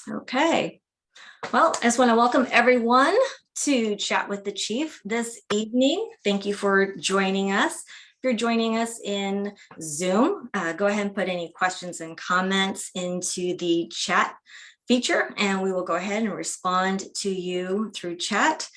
Okay. Well, I just want to welcome everyone to Chat with the Chief this evening. Thank you for joining us. If you're joining us in Zoom, go ahead and put any questions and comments into the chat feature, and we will go ahead and respond to you through chat.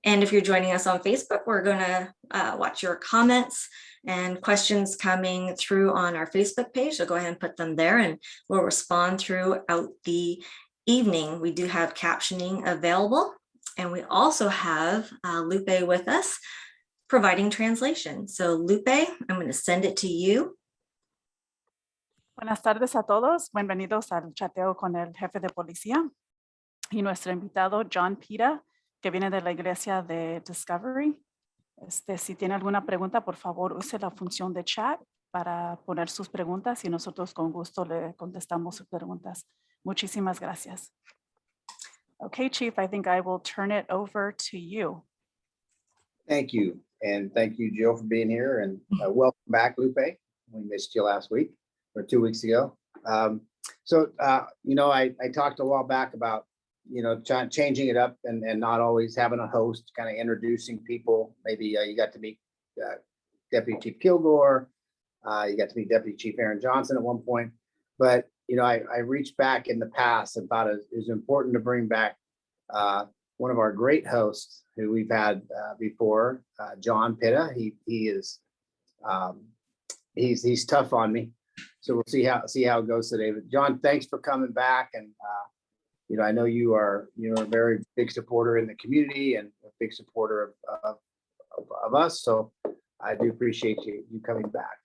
And if you're joining us on Facebook, we're going to watch your comments and questions coming through on our Facebook page. So go ahead and put them there and we'll respond throughout the evening. We do have captioning available, and we also have Lupe with us providing translation. So Lupe, I'm going to send it to you. Buenas tardes a todos. Bienvenidos al chateo con el jefe de policía y nuestro invitado John Pita, que viene de la iglesia de Discovery. Si tiene alguna pregunta, por favor, use la función de chat para poner sus preguntas y nosotros con gusto le contestamos sus preguntas. Muchísimas gracias. Okay, Chief, I think I will turn it over to you. Thank you. And thank you, Jill, for being here. And welcome back, Lupe. We missed you last week or 2 weeks ago. I talked a while back about, changing it up and not always having a host, kind of introducing people. Maybe you got to meet Deputy Chief Kilgore. You got to meet Deputy Chief Aaron Johnson at one point. But, I reached back in the past and thought it was important to bring back one of our great hosts who we've had before, John Pita. He's tough on me. So we'll see how it goes today. But John, thanks for coming back. And I know you are a very big supporter in the community and a big supporter of us. So I do appreciate you coming back.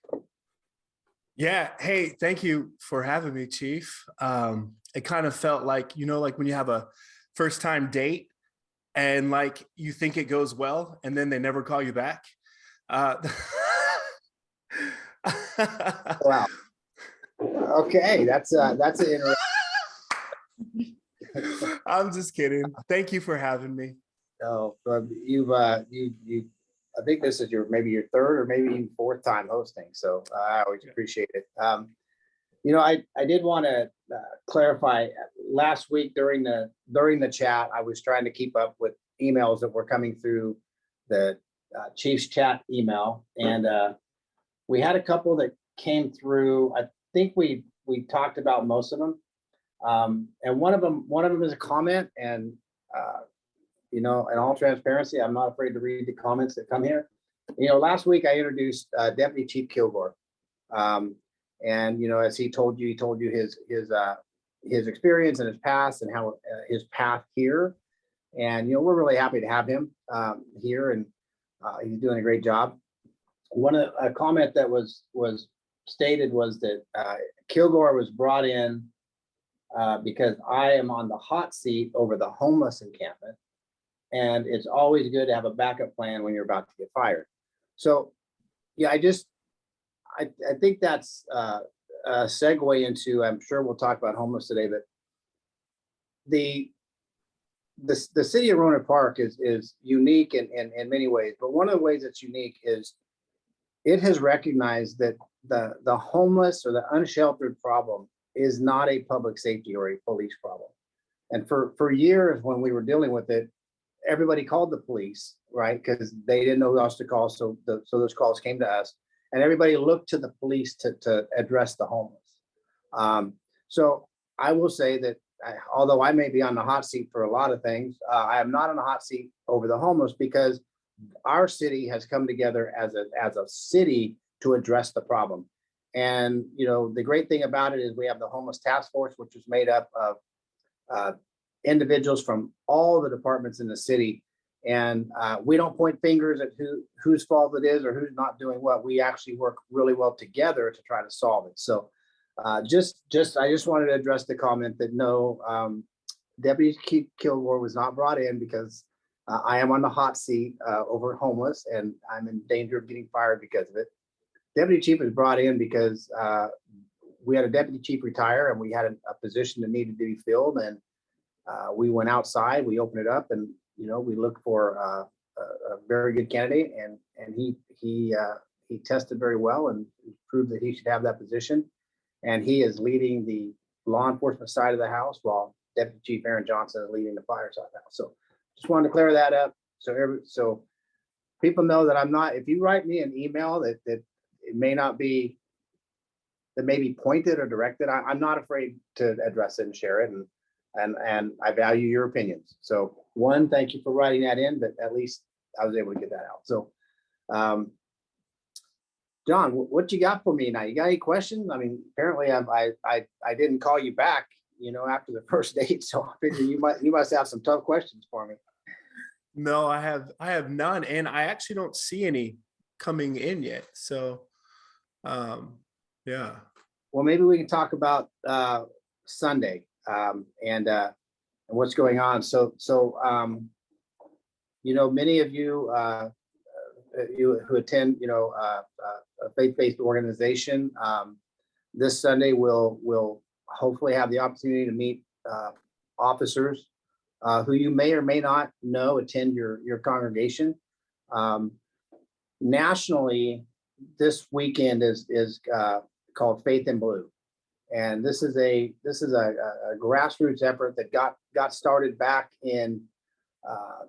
Yeah. Hey, thank you for having me, Chief. It kind of felt like, like when you have a first time date and like you think it goes well and then they never call you back. Wow. Okay, that's an interesting. I'm just kidding. Thank you for having me. No, you've I think this is maybe your third or maybe even fourth time hosting. So I always appreciate it. I did want to clarify. Last week during the chat, I was trying to keep up with emails that were coming through the Chief's chat email, and we had a couple that came through. I think we talked about most of them. And one of them is a comment, and in all transparency, I'm not afraid to read the comments that come here. Last week I introduced Deputy Chief Kilgore, and as he told you his experience and his past and how his path here, and we're really happy to have him here, and he's doing a great job. A comment that was stated was that Kilgore was brought in because I am on the hot seat over the homeless encampment, and it's always good to have a backup plan when you're about to get fired. So, yeah, I think that's a segue into. I'm sure we'll talk about homeless today, but the city of Rohnert Park is unique in many ways. But one of the ways it's unique is it has recognized that the homeless or the unsheltered problem is not a public safety or a police problem. And for years when we were dealing with it, everybody called the police, right? Because they didn't know who else to call. So those calls came to us, and everybody looked to the police to address the homeless. So I will say that although I may be on the hot seat for a lot of things, I am not on the hot seat over the homeless, because our city has come together as a city to address the problem. And the great thing about it is we have the homeless task force, which is made up of individuals from all the departments in the city, and we don't point fingers at whose fault it is or who's not doing what. We actually work really well together to try to solve it. So I just wanted to address the comment that no, Deputy Chief Kilgore was not brought in because I am on the hot seat over homeless, and I'm in danger of getting fired because of it. Deputy Chief was brought in because we had a deputy chief retire, and we had a position that needed to be filled, and we went outside, we opened it up, and we looked for a very good candidate, and he tested very well and proved that he should have that position. And he is leading the law enforcement side of the house while Deputy Chief Aaron Johnson is leading the fireside now. So just wanted to clear that up. So people know that I'm not, if you write me an email that it may not be, that may be pointed or directed, I'm not afraid to address it and share it. And I value your opinions. So one, thank you for writing that in, but at least I was able to get that out. So John, what you got for me now? You got any questions? I mean, apparently I didn't call you back, after the first date. So I figure you must have some tough questions for me. No, I have none, and I actually don't see any coming in yet. So, yeah. Well, maybe we can talk about Sunday and what's going on. So many of you who attend, a faith-based organization, this Sunday will hopefully have the opportunity to meet officers who you may or may not know attend your congregation. Nationally, this weekend is called Faith in Blue, and this is a grassroots effort that got started back in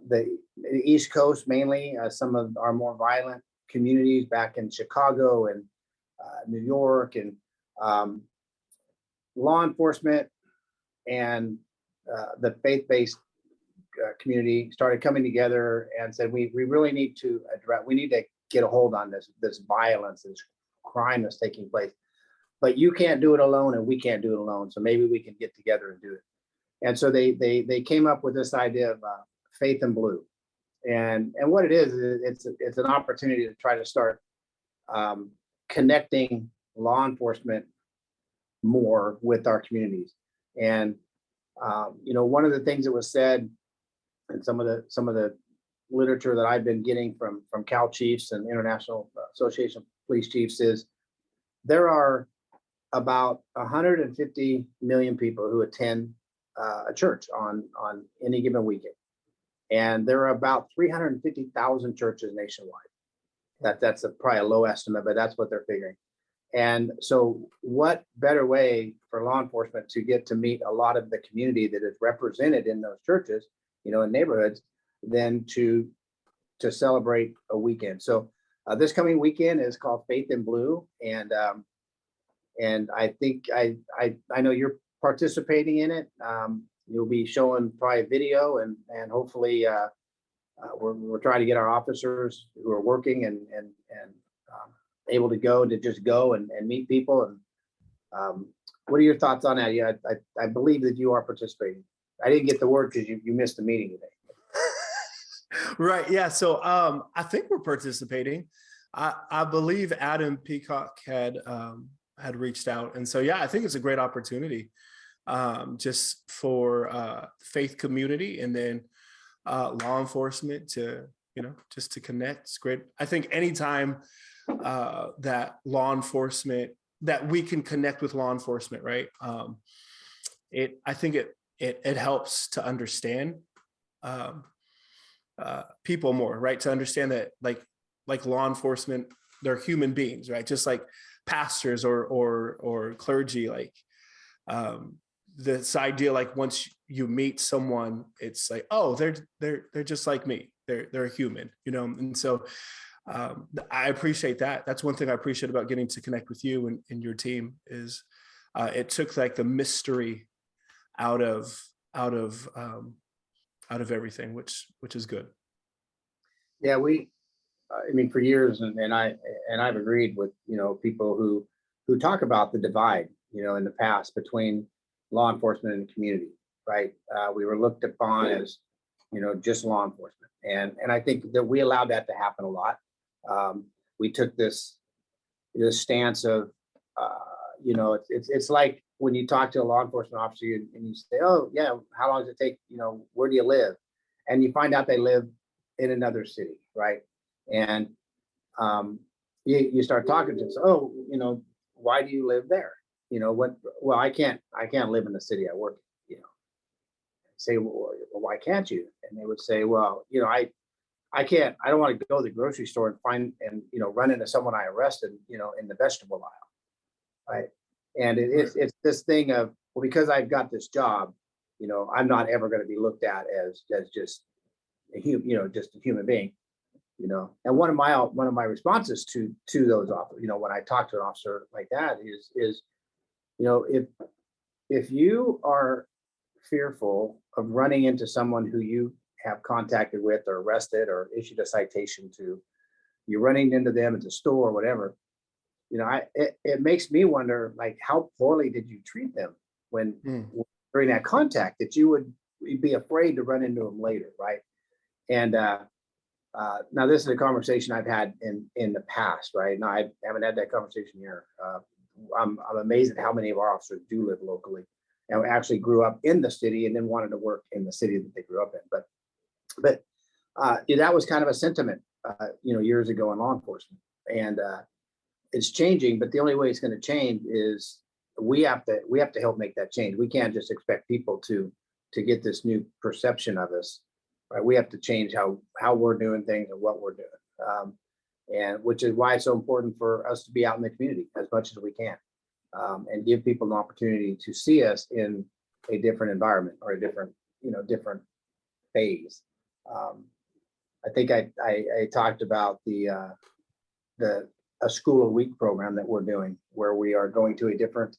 the East Coast, mainly some of our more violent communities back in Chicago and New York, and law enforcement and the faith-based community started coming together and said, we really need to get a hold on this violence, this crime that's taking place. But you can't do it alone, and we can't do it alone. So maybe we can get together and do it. And so they came up with this idea of Faith in Blue, and what it is, it's an opportunity to try to start connecting law enforcement more with our communities. And one of the things that was said, and some of the literature that I've been getting from Cal Chiefs and International Association of Police Chiefs, is there are about 150 million people who attend a church on any given weekend, and there are about 350,000 churches nationwide. That's probably a low estimate, but that's what they're figuring. And so what better way for law enforcement to get to meet a lot of the community that is represented in those churches, in neighborhoods, than to celebrate a weekend. So this coming weekend is called Faith in Blue, and I think I know you're participating in it. You'll be showing probably a video, and hopefully we're trying to get our officers who are working and able to go and meet people. And what are your thoughts on that? Yeah, I believe that you are participating. I didn't get the word because you missed the meeting today. Right. Yeah. So I think we're participating. I believe Adam Peacock had reached out. And so, yeah, I think it's a great opportunity just for faith community, and then law enforcement to, just to connect. It's great. I think anytime that law enforcement, that we can connect with law enforcement, right? I think it helps to understand people more, right? To understand that like law enforcement, they're human beings, right? Just like pastors or clergy, this idea, like once you meet someone, it's like, oh, they're just like me. They're human, And so I appreciate that. That's one thing I appreciate about getting to connect with you and your team, is it took like the mystery out of everything, which is good. Yeah, for years, and I've agreed with people who talk about the divide in the past between law enforcement and the community, right? We were looked upon as just law enforcement, and I think that we allowed that to happen a lot. We took this stance of it's like when you talk to a law enforcement officer and you say, oh yeah, how long does it take, where do you live, and you find out they live in another city, right? And you start talking to them. Oh, why do you live there? Well, I can't live in the city I work in. Say, well, why can't you? And they would say, well, I can't, I don't want to go to the grocery store and run into someone I arrested, in the vegetable aisle, right? And it's this thing of, well, because I've got this job, I'm not ever going to be looked at as just just a human being, And one of my responses to those officers, when I talk to an officer like that is, if you are fearful of running into someone who you have contacted with or arrested or issued a citation to, you're running into them at the store or whatever, it makes me wonder, like, how poorly did you treat them when during that contact, that you would be afraid to run into them later, right? And now this is a conversation I've had in the past, right? Now I haven't had that conversation here. I'm amazed at how many of our officers do live locally and actually grew up in the city and then wanted to work in the city that they grew up in. But that was kind of a sentiment, years ago in law enforcement, and it's changing. But the only way it's going to change is we have to help make that change. We can't just expect people to get this new perception of us. Right? We have to change how we're doing things and what we're doing, and which is why it's so important for us to be out in the community as much as we can, and give people an opportunity to see us in a different environment or a different phase. I think I talked about a school a week program that we're doing, where we are going to a different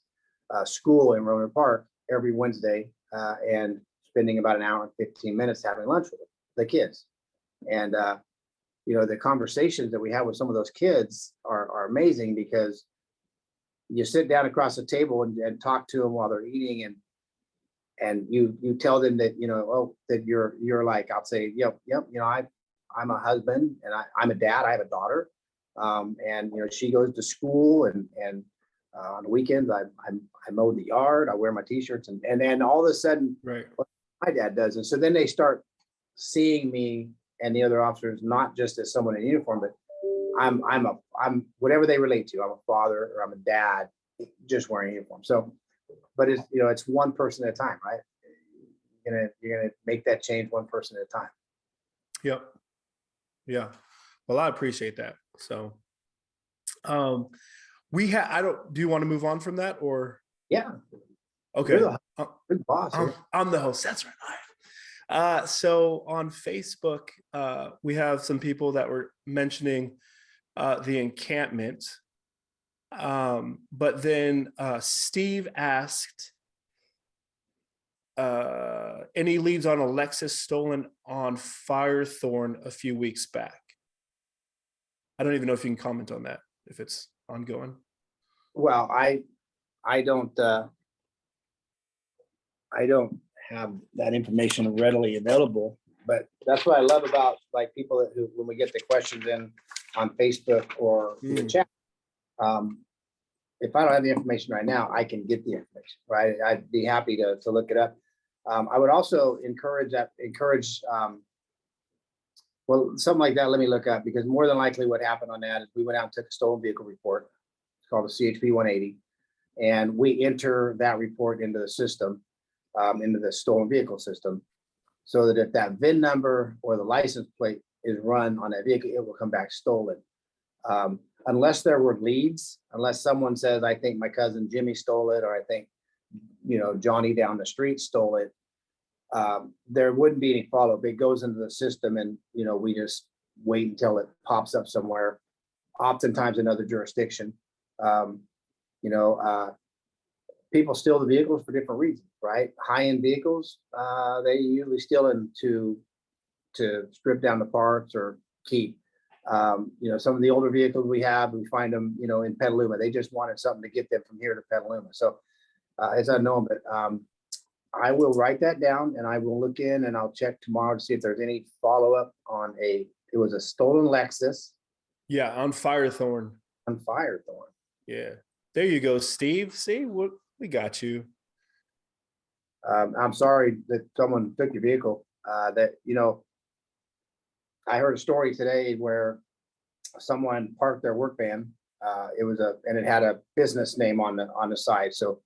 school in Rohnert Park every Wednesday and spending about an hour and 15 minutes having lunch with the kids. And the conversations that we have with some of those kids are amazing, because you sit down across the table and talk to them while they're eating, and you tell them that that you're like, I'll say, yep, I'm a husband and I'm a dad. I have a daughter, and she goes to school, and on the weekends I mow the yard. I wear my t-shirts, and then all of a sudden, Right. my dad does. And so then they start seeing me and the other officers not just as someone in uniform, but I'm whatever they relate to. I'm a father or I'm a dad, just wearing a uniform. So, but it's one person at a time, right? You're gonna make that change one person at a time. Yep. Yeah. Well, I appreciate that. So, do you want to move on from that, or? Yeah. Okay. You're the boss. I'm the host. That's right. So on Facebook, we have some people that were mentioning the encampment. But then Steve asked, any leads on a Lexus stolen on Firethorn a few weeks back? I don't even know if you can comment on that, if it's ongoing. Well, I don't have that information readily available, but that's what I love about, like, people who, when we get the questions in on Facebook or the chat, if I don't have the information right now, I can get the information, right? I'd be happy to look it up. I would also encourage something like that. Let me look up, because more than likely what happened on that is we went out and took a stolen vehicle report. It's called a CHP 180. And we enter that report into the system, into the stolen vehicle system, so that if that VIN number or the license plate is run on that vehicle, it will come back stolen. Unless there were leads, unless someone says, I think my cousin Jimmy stole it, or I think, Johnny down the street stole it, there wouldn't be any follow-up. It goes into the system, and, we just wait until it pops up somewhere, oftentimes another jurisdiction. People steal the vehicles for different reasons, right? High-end vehicles, they usually steal them to strip down the parts or keep. Some of the older vehicles we find them, in Petaluma. They just wanted something to get them from here to Petaluma. So it's unknown, but I will write that down, and I will look in, and I'll check tomorrow to see if there's any follow-up on it was a stolen Lexus. Yeah, on Firethorn. On Firethorn. Yeah. There you go, Steve. See, we got you. I'm sorry that someone took your vehicle. I heard a story today where someone parked their work van. And it had a business name on the side. So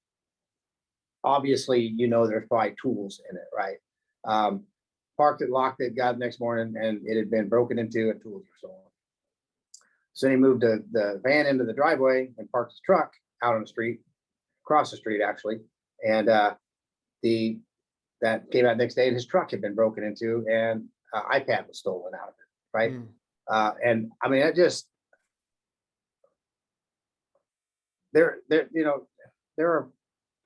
obviously, there's probably tools in it, right? Parked it, locked it, got it next morning, and it had been broken into and tools were stolen. So he moved the van into the driveway and parked his truck out on the street, across the street actually. And the that came out next day, and his truck had been broken into, and iPad was stolen out of it, right? And I mean, there, there are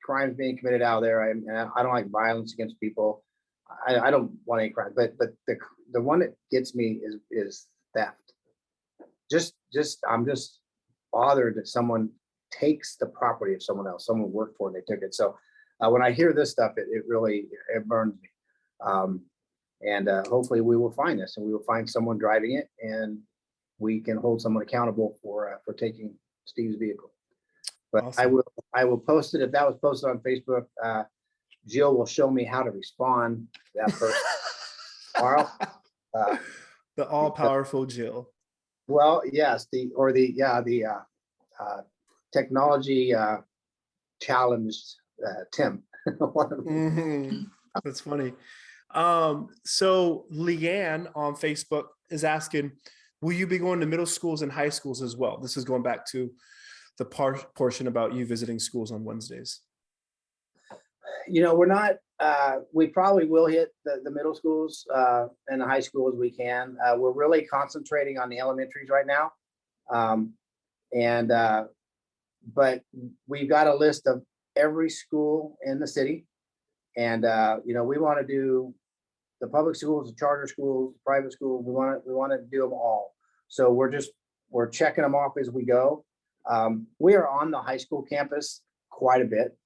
crimes being committed out there, and I don't like violence against people. I don't want any crime, but the one that gets me is theft. I'm just bothered that someone takes the property of someone else. Someone worked for it, and they took it. So when I hear this stuff, it really burns me. And hopefully we will find this, and we will find someone driving it, and we can hold someone accountable for taking Steve's vehicle. But Awesome. I will post it. If that was posted on Facebook, Jill will show me how to respond to that person tomorrow. The all-powerful Jill. Well, yes, the technology challenged Tim. Mhm. That's funny. So Leanne on Facebook is asking, will you be going to middle schools and high schools as well? This is going back to the portion about you visiting schools on Wednesdays. We're not, we probably will hit the middle schools and the high school as we can. We're really concentrating on the elementaries right now. But we've got a list of every school in the city. And, we want to do the public schools, the charter schools, private schools. We want to do them all. So we're checking them off as we go. We are on the high school campus quite a bit.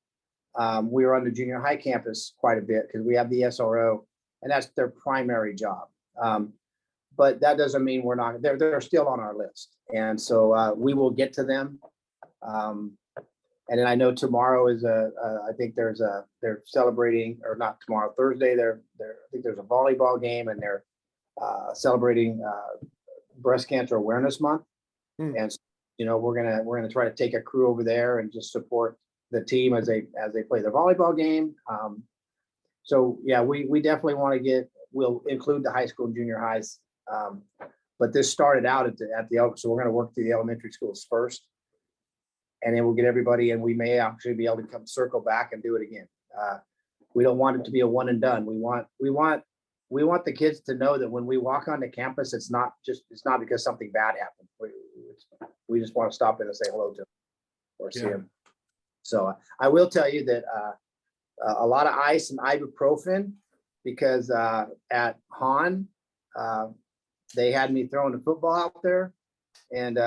We are on the junior high campus quite a bit because we have the SRO, and that's their primary job. But that doesn't mean we're not, they're still on our list. And so we will get to them. And then I know tomorrow is I think they're celebrating, or not tomorrow, Thursday, I think there's a volleyball game, and they're celebrating Breast Cancer Awareness Month. And we're gonna try to take a crew over there and just support the team as they play the volleyball game. So yeah, we definitely want to we'll include the high school and junior highs. But this started out at the so we're going to work through the elementary schools first, and then we'll get everybody, and we may actually be able to come circle back and do it again. We don't want it to be a one and done. We want the kids to know that when we walk onto campus, it's not because something bad happened. We just want to stop in and say hello to them or see them. So I will tell you that a lot of ice and ibuprofen, because at Han, they had me throwing the football out there. And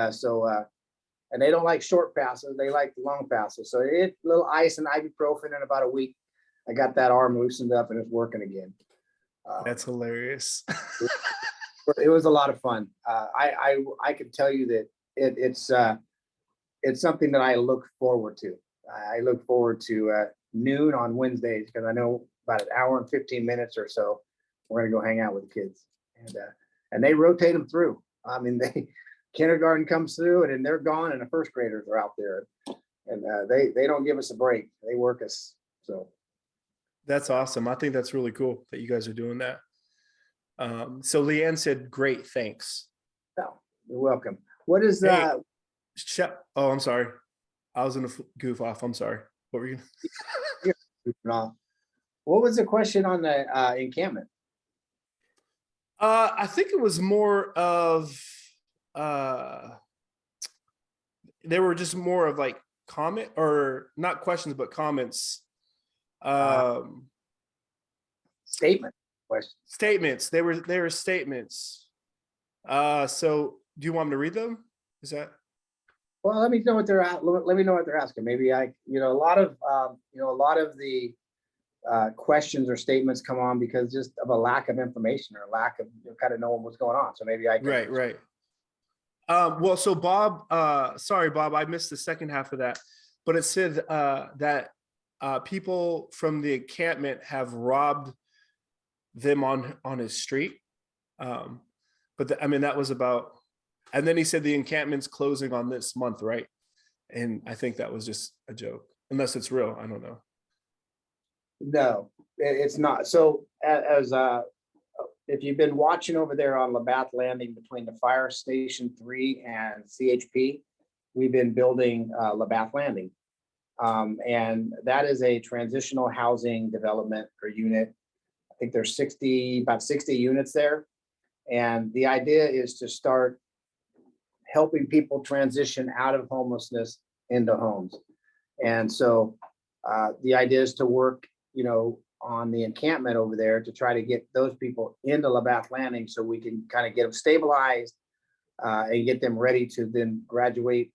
and they don't like short passes, they like the long passes. So a little ice and ibuprofen in about a week. I got that arm loosened up and it's working again. That's hilarious. It was a lot of fun. I can tell you that it's something that I look forward to. I look forward to noon on Wednesdays, because I know about an hour and 15 minutes or so, we're gonna go hang out with the kids. And they rotate them through. I mean, kindergarten comes through and then they're gone, and the first graders are out there. And they don't give us a break. They work us. So that's awesome. I think that's really cool that you guys are doing that. So Leanne said, great, thanks. no, you're welcome. What is Hey, oh, I'm sorry. I was in a goof off. I'm sorry. What were you? What was the question on the encampment? I think it was more of they were just more of like comment, or not questions, but comments. Statement question. Statements. They were statements. So do you want me to read them? Is that? Well, let me know what they're at. Let me know what they're asking. Maybe a lot of the questions or statements come on because just of a lack of information or lack of kind of knowing what's going on. So maybe I can. Right. Well, so Bob, sorry, Bob, I missed the second half of that, but it said that people from the encampment have robbed them on his street. But that was about, and then he said the encampment's closing on this month, right? And I think that was just a joke, unless it's real. I don't know. No, it's not. So as if you've been watching over there on Labatt Landing between the Fire Station 3 and CHP, we've been building Labatt Landing. And that is a transitional housing development per unit. I think there's about 60 units there. And the idea is to start helping people transition out of homelessness into homes. And so the idea is to work, on the encampment over there to try to get those people into Labatt Landing so we can kind of get them stabilized and get them ready to then graduate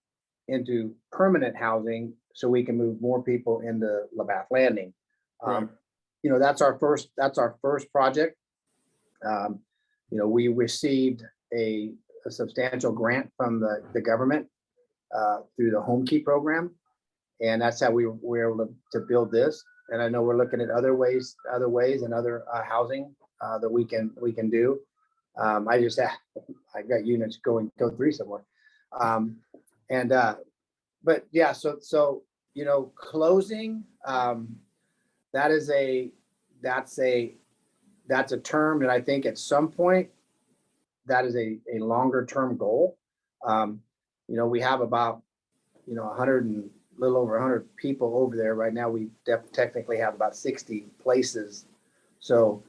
into permanent housing so we can move more people into Labatt Landing. Right. That's our first project. We received a substantial grant from the government through the Home Key program. And that's how we were able to build this. And I know we're looking at other ways and other housing that we can do. I got units go 3 somewhere. But yeah, so closing, that's a term that I think at some point that is a longer term goal. We have about 100 and little over 100 people over there right now. We technically have about 60 places, so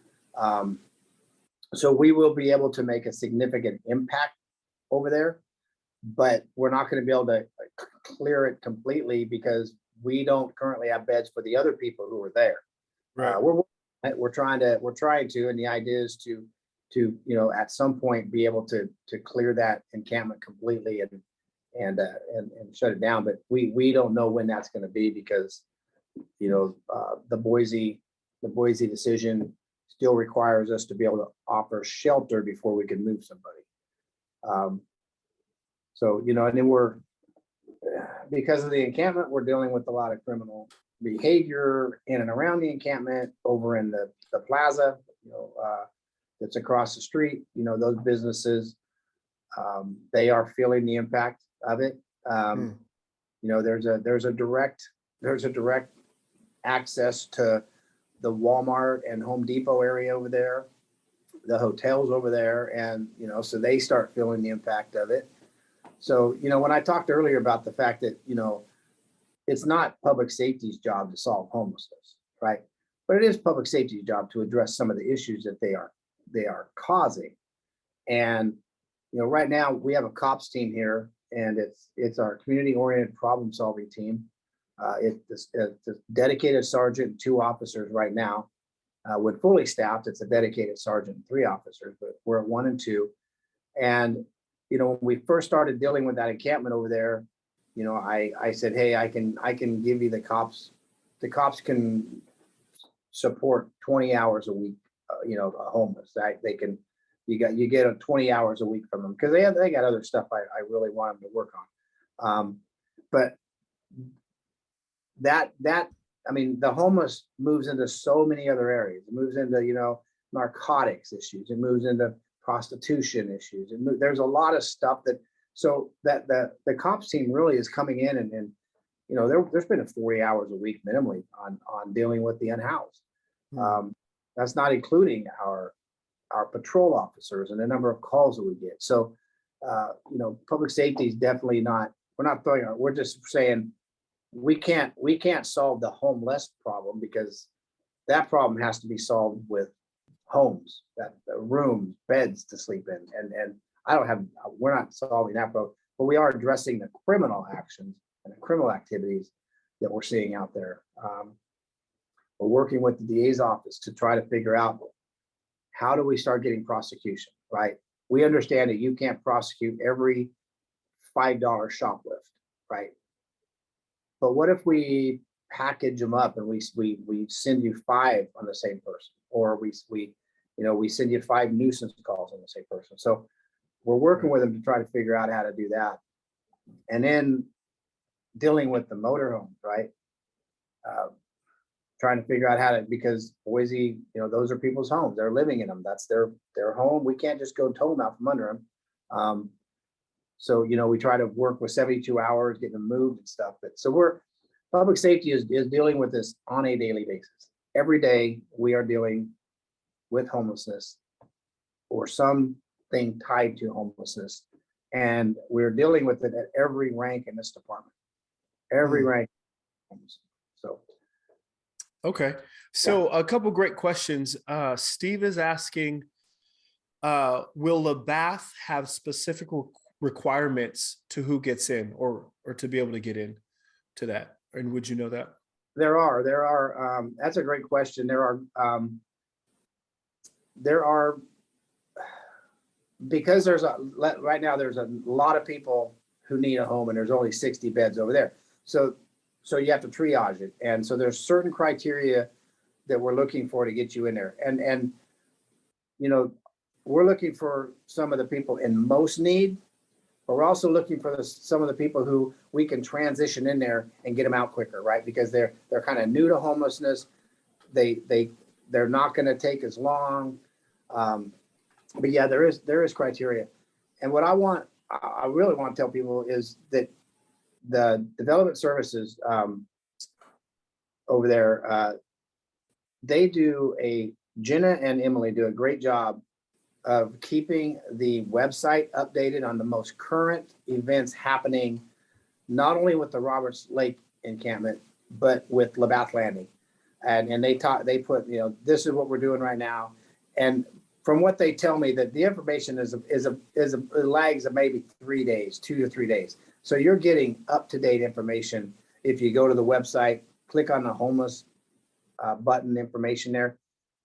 we will be able to make a significant impact over there, but we're not going to be able to clear it completely because we don't currently have beds for the other people who are there. Right. We're trying to, and the idea is to at some point be able to clear that encampment completely and shut it down. But we don't know when that's going to be because the Boise decision still requires us to be able to offer shelter before we can move somebody. And then because of the encampment, we're dealing with a lot of criminal behavior in and around the encampment, over in the plaza, that's across the street. Those businesses, they are feeling the impact of it. There's a direct access to the Walmart and Home Depot area over there, the hotels over there, and so they start feeling the impact of it. So when I talked earlier about the fact that it's not public safety's job to solve homelessness, right? But it is public safety's job to address some of the issues that they are causing. And right now we have a cops team here, and it's our community-oriented problem-solving team. It's a dedicated sergeant and 2 officers right now. When fully staffed, it's a dedicated sergeant and 3 officers, but we're at 1 and 2. And when we first started dealing with that encampment over there, I said, hey, I can give you the cops. The cops can support 20 hours a week, homeless. You get 20 hours a week from them because they got other stuff I really want them to work on. But the homeless moves into so many other areas. It moves into, narcotics issues. It moves into prostitution issues. There's a lot of stuff that the cops team really is coming in and there's been 40 hours a week minimally on dealing with the unhoused. That's not including our patrol officers and the number of calls that we get. So, public safety is definitely not, we're just saying we can't solve the homeless problem because that problem has to be solved with homes, rooms, beds to sleep in. And we're not solving that problem, but we are addressing the criminal actions and the criminal activities that we're seeing out there. We're working with the DA's office to try to figure out how do we start getting prosecution, right? We understand that you can't prosecute every $5 shoplift, right? But what if we package them up and we send you 5 on the same person, or we send you 5 nuisance calls on the same person? So we're working with them to try to figure out how to do that. And then dealing with the motorhomes, right? Trying to figure out how to, because Boise, those are people's homes. They're living in them. That's their home. We can't just go tow them out from under them. So, we try to work with 72 hours, getting them moved and stuff. But so public safety is dealing with this on a daily basis. Every day we are dealing with homelessness or something tied to homelessness. And we're dealing with it at every rank in this department. Every rank. homes. So. Okay. So a couple great questions. Steve is asking, will Labath have specific requirements to who gets in or to be able to get in to that? And would you know that? There are, that's a great question. There are, because right now there's a lot of people who need a home and there's only 60 beds over there. So you have to triage it. And so there's certain criteria that we're looking for to get you in there. And, you know, we're looking for some of the people in most need, but we're also looking for some of the people who we can transition in there and get them out quicker, right? Because they're kind of new to homelessness. They're not going to take as long. But yeah, there is criteria. And what I really want to tell people is that the development services over there, Jenna and Emily do a great job of keeping the website updated on the most current events happening, not only with the Roberts Lake encampment, but with Labath Landing. And they put, you know, this is what we're doing right now. And from what they tell me, that the information it lags of maybe 3 days, 2 to 3 days. So you're getting up-to-date information. If you go to the website, click on the homeless button information there.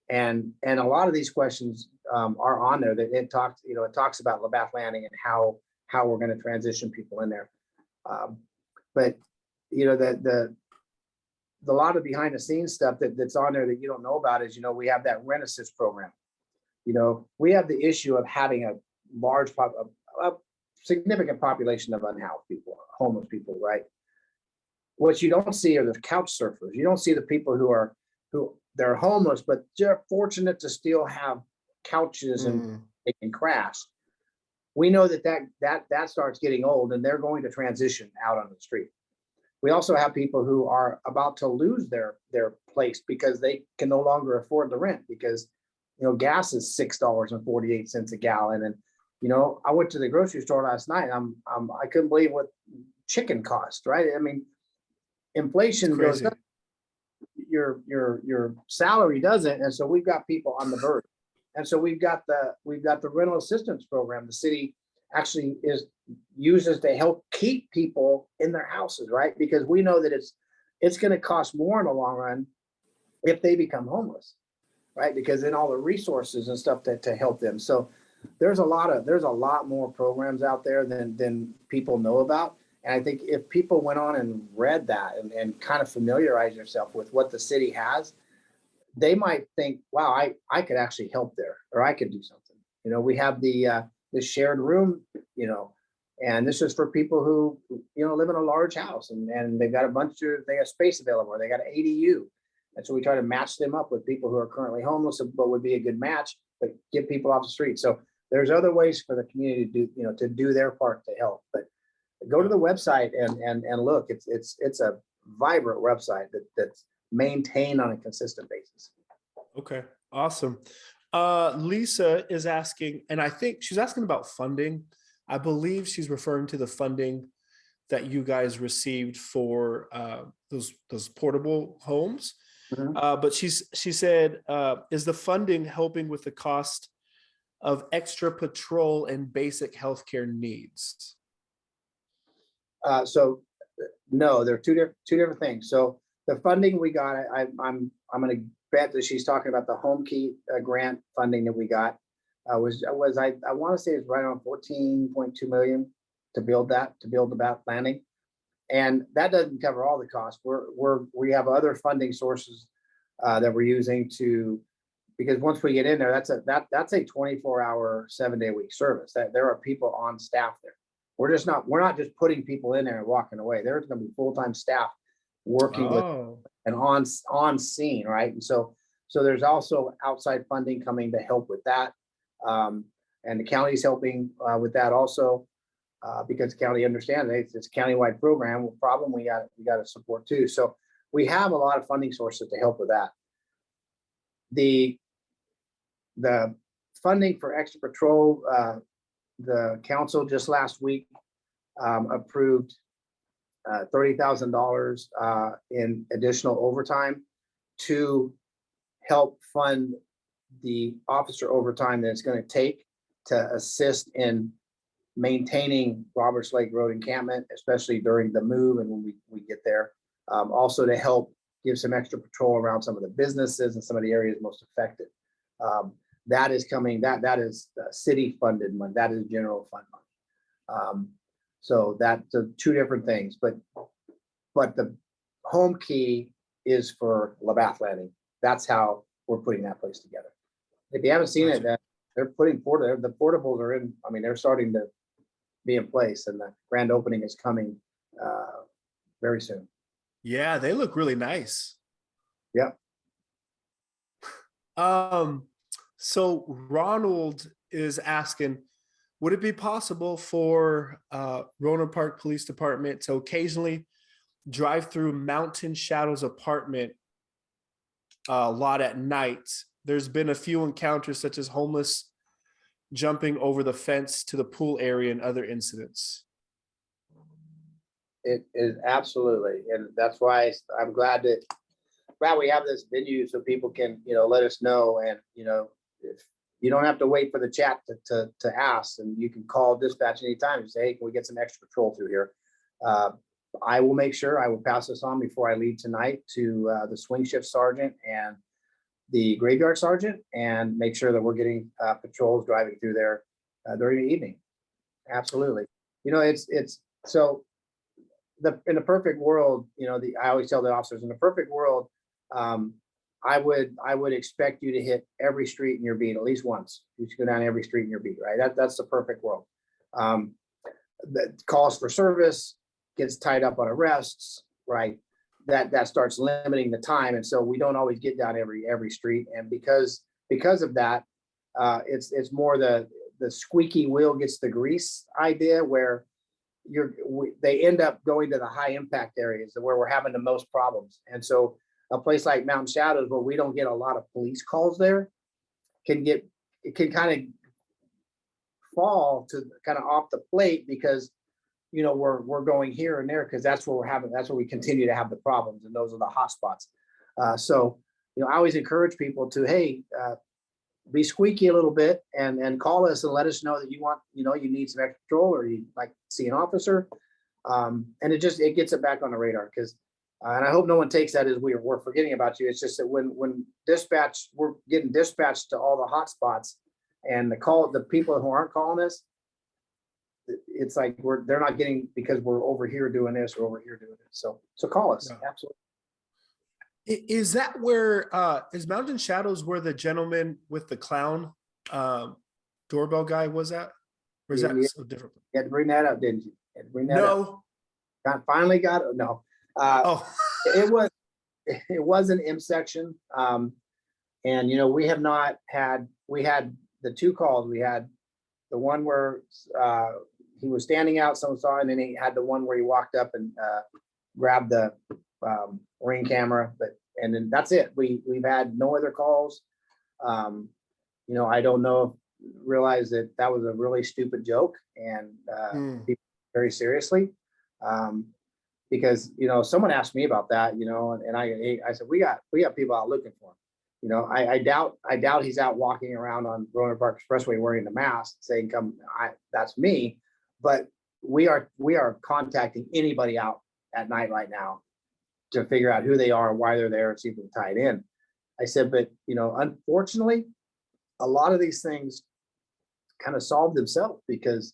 And a lot of these questions are on there that it talks about Labath Landing and how we're going to transition people in there. But you know, the lot of behind the scenes stuff that's on there that you don't know about is, you know, we have that rent assist program. You know, we have the issue of having a significant population of unhoused people, homeless people, right? What you don't see are the couch surfers. You don't see the people who they're homeless, but they're fortunate to still have couches and they can crash. We know that starts getting old and they're going to transition out on the street. We also have people who are about to lose their place because they can no longer afford the rent because, you know, gas is $6.48 a gallon. And, you know, I went to the grocery store last night. I couldn't believe what chicken cost, right? I mean, inflation goes up, your salary doesn't. And so we've got people on the verge. And so we've got the rental assistance program. The city actually uses to help keep people in their houses, right? Because we know that it's going to cost more in the long run if they become homeless, right? Because then all the resources and stuff to help them. So there's a lot more programs out there than people know about. And I think if people went on and read that and kind of familiarize yourself with what the city has, they might think, wow, I could actually help there, or I could do something. You know, we have the shared room, you know, and this is for people who, you know, live in a large house and they've got they have space available, or they got an ADU. And so we try to match them up with people who are currently homeless, but would be a good match, but get people off the street. So there's other ways for the community to do their part to help. But go to the website and look. It's a vibrant website that's maintained on a consistent basis. Okay, awesome. Lisa is asking, and I think she's asking about funding. I believe she's referring to the funding that you guys received for those portable homes. Mhm. But she said, is the funding helping with the cost of extra patrol and basic healthcare needs? So no, they're two different things. So the funding we got, I'm going to bet that she's talking about the Home Key grant funding that we got. I want to say it's right around 14.2 million to build the Bath Landing, and that doesn't cover all the costs. We have other funding sources that we're using because once we get in there, that's a 24-hour, 7-day-a-week service. That there are people on staff there. We're not just putting people in there and walking away. There's going to be full-time staff working with and on scene, right? And so there's also outside funding coming to help with that. And the county's helping with that also because the county understands it's a countywide program. Problem we got to support too. So we have a lot of funding sources to help with that. The funding for extra patrol, the council just last week approved $30,000 in additional overtime to help fund the officer overtime that it's going to take to assist in maintaining Roberts Lake Road encampment, especially during the move and when we get there. Also to help give some extra patrol around some of the businesses and some of the areas most affected. That is coming, that is city funded money, that is general fund money. So that's two different things, but the home key is for Labatt Landing. That's how we're putting that place together. If you haven't seen it, they're putting the portables are in, I mean, they're starting to be in place and the grand opening is coming very soon. Yeah, they look really nice. Yep. So Ronald is asking, would it be possible for Rohnert Park Police Department to occasionally drive through Mountain Shadows apartment lot at night? There's been a few encounters such as homeless jumping over the fence to the pool area and other incidents. It is absolutely, and that's why I'm glad we have this venue so people can, let us know. And, if you don't have to wait for the chat to ask, and you can call dispatch anytime and say, hey, can we get some extra patrol through here? I will make sure I will pass this on before I leave tonight to the swing shift sergeant and the graveyard sergeant and make sure that we're getting patrols driving through there during the evening. Absolutely. It's so in the perfect world, I always tell the officers in the perfect world, I would expect you to hit every street in your beat at least once. You should go down every street in your beat, right? That's the perfect world. The calls for service gets tied up on arrests, right? That starts limiting the time, and so we don't always get down every street. And because of that, it's more the squeaky wheel gets the grease idea, where they end up going to the high impact areas where we're having the most problems. And so a place like Mountain Shadows, where we don't get a lot of police calls there, can kind of fall to kind of off the plate because we're going here and there because that's where we continue to have the problems, and those are the hot spots. So I always encourage people to, hey, be squeaky a little bit and call us and let us know that you want, you need some extra patrol or you'd like to see an officer. And it gets it back on the radar because, and I hope no one takes that as we're forgetting about you. It's just that when dispatch, we're getting dispatched to all the hot spots, and the people who aren't calling us, it's like they're not getting because we're over here doing this or over here doing this. So call us. Yeah. Absolutely. Is that where is Mountain Shadows where the gentleman with the clown doorbell guy was at? Or is that so different? You had to bring that up, didn't you? You had to bring that up. Finally got it. No. It was an M section. And we have not had, we had the two calls. We had the one where he was standing out, someone saw, and then he had the one where he walked up and grabbed the Ring camera, and then that's it. We've had no other calls. I don't realize that was a really stupid joke, and people very seriously, because someone asked me about that, and I said we got people out looking for him. I doubt he's out walking around on Rohnert Park Expressway wearing the mask saying that's me, but we are contacting anybody out at night right now to figure out who they are, why they're there, and see if we can tie it in. I said, but unfortunately, a lot of these things kind of solve themselves because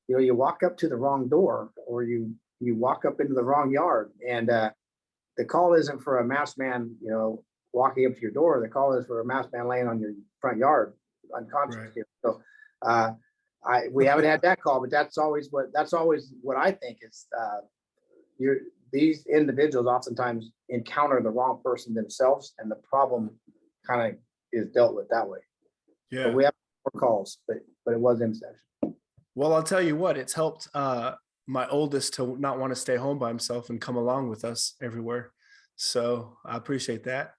you walk up to the wrong door or you walk up into the wrong yard, and the call isn't for a masked man, walking up to your door. The call is for a masked man laying on your front yard unconscious. Right. So we haven't had that call, but that's always what I think is these individuals oftentimes encounter the wrong person themselves, and the problem kind of is dealt with that way. Yeah. So we have more calls, but it was in session. Well, I'll tell you what, it's helped my oldest to not want to stay home by himself and come along with us everywhere. So I appreciate that.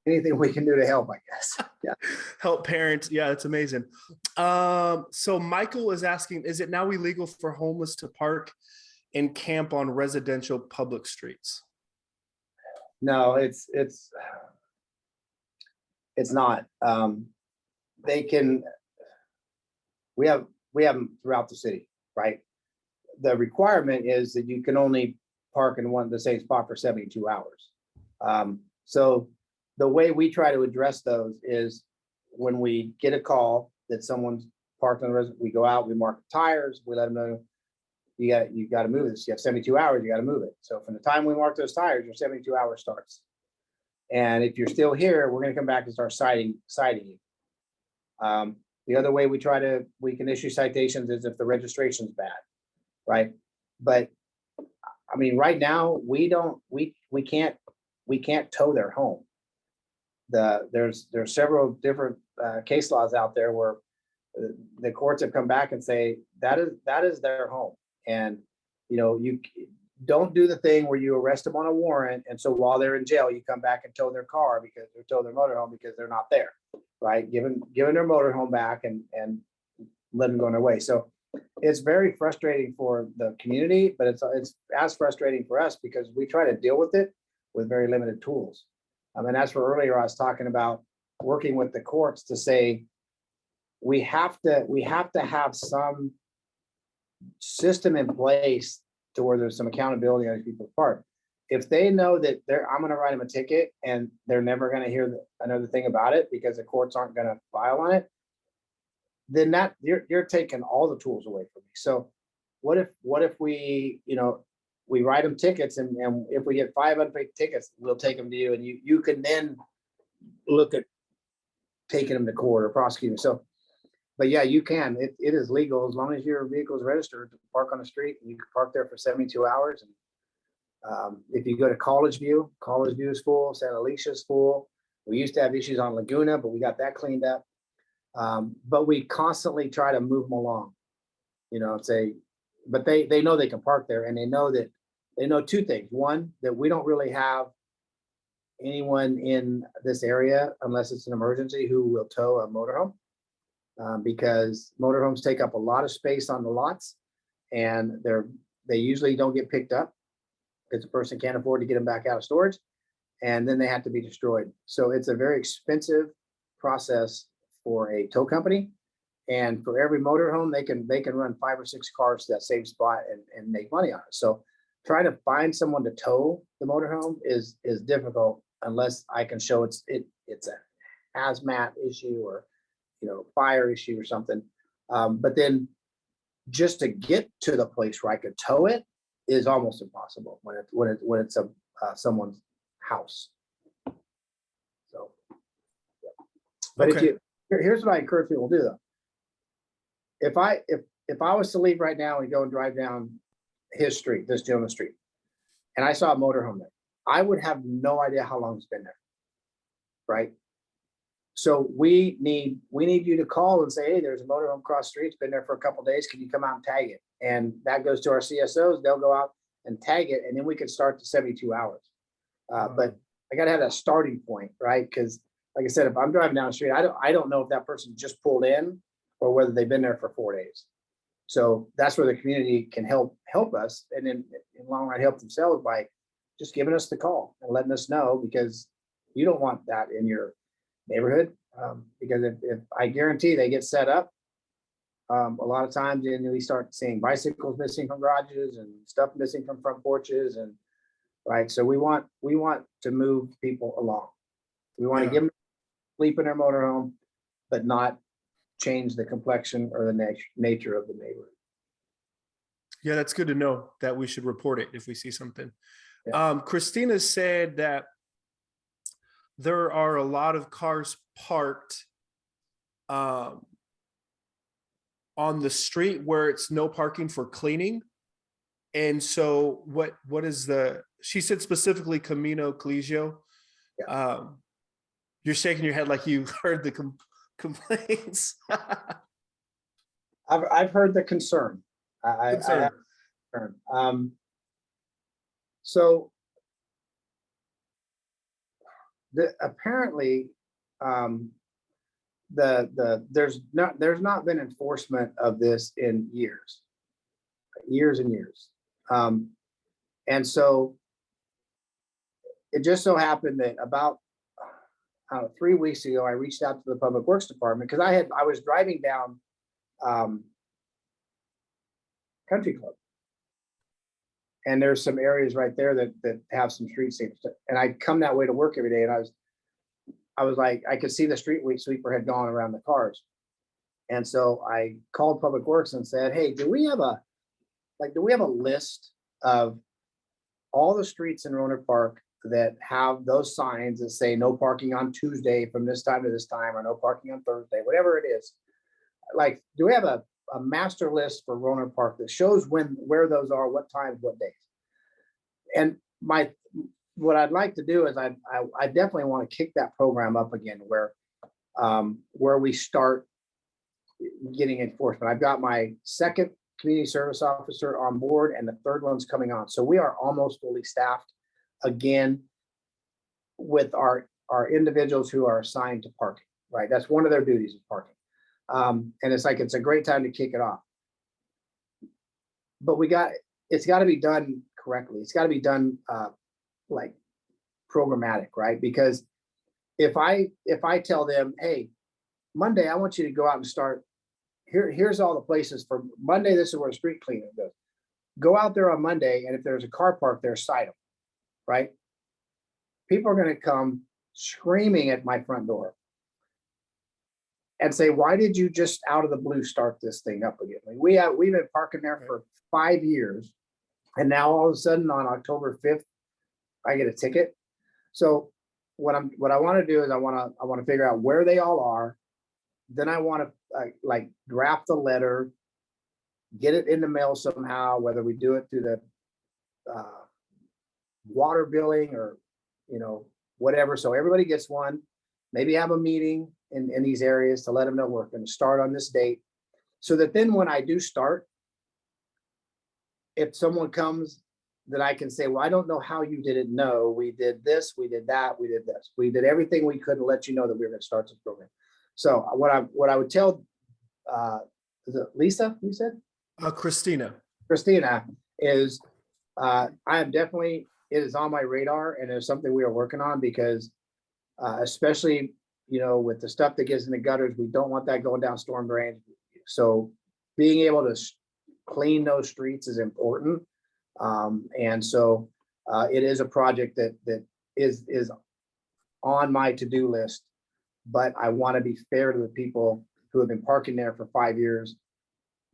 Anything we can do to help, I guess. Yeah. Help parents. Yeah, that's amazing. So Michael is asking, is it now illegal for homeless to park and camp on residential public streets? No, it's not. They can, we have them throughout the city, right? The requirement is that you can only park in the same spot for 72 hours. So the way we try to address those is when we get a call that someone's parked on the resident, we go out, we mark the tires, we let them know you got to move this. You have 72 hours, you got to move it. So from the time we mark those tires, your 72 hours starts. And if you're still here, we're going to come back and start citing you. The other way we can issue citations is if the registration's bad, right? But I mean, right now we can't tow their home. There's several different case laws out there where the courts have come back and say that is their home, and you don't do the thing where you arrest them on a warrant, and so while they're in jail, you come back and tow their car because they're tow their motorhome because they're not there, right? Giving their motorhome back and let them go on their way. So it's very frustrating for the community, but it's as frustrating for us because we try to deal with it with very limited tools. And that's where earlier I was talking about working with the courts to say we have to have some system in place to where there's some accountability on these people's part. If they know that I'm going to write them a ticket and they're never going to hear another thing about it because the courts aren't going to file on it, then you're taking all the tools away from me. So what if we write them tickets and if we get 5 unpaid tickets, we'll take them to you and you can then look at taking them to court or prosecuting. So, but yeah, you can. It is legal as long as your vehicle is registered to park on the street, and you can park there for 72 hours. And if you go to College View is full, Santa Alicia's full. We used to have issues on Laguna, but we got that cleaned up. But we constantly try to move them along, but they know they can park there, and they know two things. One, that we don't really have anyone in this area unless it's an emergency who will tow a motorhome, because motorhomes take up a lot of space on the lots, and they usually don't get picked up because the person can't afford to get them back out of storage, and then they have to be destroyed. So it's a very expensive process for a tow company, and for every motorhome they can run 5 or 6 cars to that same spot and make money on it. So trying to find someone to tow the motorhome is difficult unless I can show it's a hazmat issue or fire issue or something. But then just to get to the place where I could tow it is almost impossible when it's someone's house. So, yeah. But Okay. Here's what I encourage people to do though. If I was to leave right now and go and drive down his street, this gentleman's street, and I saw a motorhome there, I would have no idea how long it's been there, right? So we need you to call and say, hey, there's a motorhome across the street. It's been there for a couple of days. Can you come out and tag it? And that goes to our CSOs. They'll go out and tag it, and then we can start the 72 hours. But I got to have that starting point, right? Because like I said, if I'm driving down the street, I don't know if that person just pulled in or whether they've been there for 4 days. So that's where the community can help us, and then in the long run help themselves by just giving us the call and letting us know, because you don't want that in your neighborhood. Because if I guarantee they get set up, a lot of times then we start seeing bicycles missing from garages and stuff missing from front porches, and right. So we want to move people along. We want to give them sleep in their motorhome, but not change the complexion or the nature of the neighborhood. Yeah, that's good to know that we should report it if we see something. Yeah. Christina said that there are a lot of cars parked on the street where it's no parking for cleaning. And so what is she said specifically Camino Colegio. Yeah. You're shaking your head like you heard the complaints. I've heard the concern. I have concern. So apparently there's not been enforcement of this in years and years. And so it just so happened that about 3 weeks ago, I reached out to the Public Works Department because I was driving down Country Club. And there's some areas right there that have some street sweepers. And I come that way to work every day. And I was like, I could see the street sweeper had gone around the cars. And so I called Public Works and said, hey, do we have a list of all the streets in Rohnert Park that have those signs that say no parking on Tuesday from this time to this time, or no parking on Thursday, whatever it is? Like, do we have a master list for Rohnert Park that shows where those are, what times, what days? And what I'd like to do is I definitely want to kick that program up again, where we start getting enforcement. I've got my second community service officer on board, and the third one's coming on. So we are almost fully staffed again with our individuals who are assigned to parking, right? That's one of their duties, is parking. And it's a great time to kick it off. But it's got to be done correctly. It's got to be done like programmatic, right? Because if I tell them, hey, Monday, I want you to go out and start, here's all the places for Monday, this is where street cleaning goes. Go out there on Monday, and if there's a car parked there, cite them, right? People are going to come screaming at my front door and say, why did you just out of the blue start this thing up again? We've been parking there for 5 years, and now all of a sudden on October 5th, I get a ticket. So what I want to do is I want to figure out where they all are. Then I want to like draft a letter, get it in the mail somehow, whether we do it through the water billing or, whatever. So everybody gets one. Maybe have a meeting in these areas to let them know we're going to start on this date, so that then when I do start, if someone comes, that I can say, well, I don't know how you didn't know. We did this, we did that, we did this. We did everything we could to let you know that we were going to start this program. So what I would tell, is it Lisa, you said? Christina is, I am definitely, it is on my radar, and it's something we are working on, because especially, with the stuff that gets in the gutters, we don't want that going down storm drains. So being able to clean those streets is important. And so it is a project that is on my to-do list, but I want to be fair to the people who have been parking there for 5 years,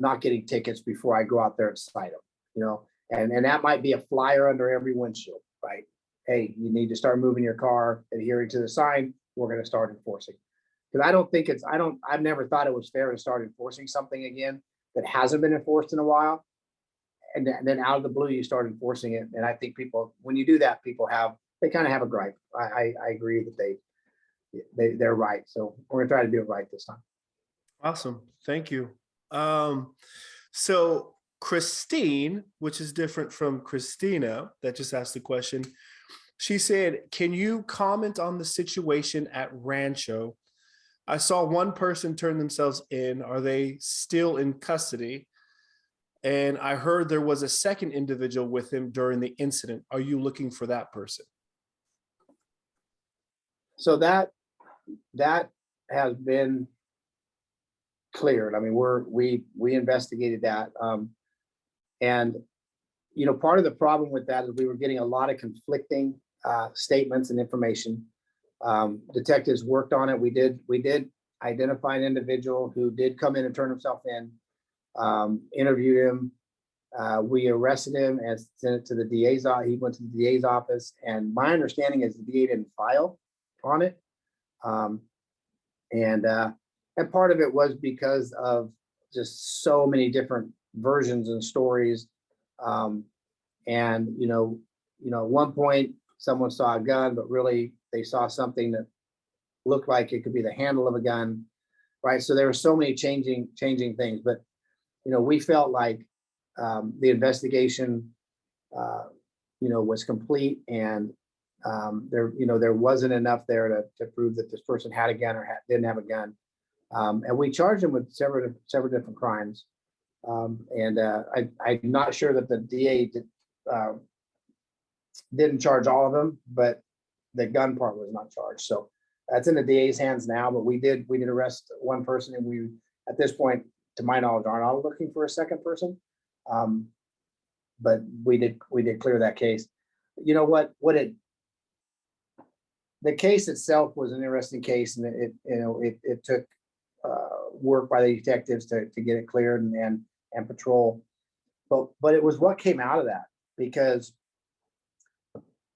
not getting tickets before I go out there and cite them, and that might be a flyer under every windshield, right? Hey, you need to start moving your car, adhering to the sign. We're going to start enforcing. Because I've never thought it was fair to start enforcing something again that hasn't been enforced in a while. And then out of the blue, you start enforcing it. And I think people, when you do that, they kind of have a gripe. I agree that they're right. So we're gonna try to do it right this time. Awesome. Thank you. So Christine, which is different from Christina that just asked the question, she said, can you comment on the situation at Rancho? I saw one person turn themselves in. Are they still in custody? And I heard there was a second individual with him during the incident. Are you looking for that person? So that has been cleared. I mean, we investigated that. And, part of the problem with that is we were getting a lot of conflicting statements and information. Detectives worked on it. We did identify an individual who did come in and turn himself in, interviewed him. We arrested him and sent it to the DA's office. He went to the DA's office, and my understanding is the DA didn't file on it. And part of it was because of just so many different versions and stories. And at one point someone saw a gun, but really they saw something that looked like it could be the handle of a gun, right? So there were so many changing things, but we felt like the investigation was complete, and there wasn't enough there to prove that this person had a gun or didn't have a gun. And we charged him with several different crimes. I'm not sure that the DA didn't charge all of them, but the gun part was not charged. So that's in the DA's hands now, but we did arrest one person, and we, at this point, to my knowledge, are not looking for a second person. But we did clear that case. You know the case itself was an interesting case, and it took work by the detectives to get it cleared and patrol. But it was what came out of that, because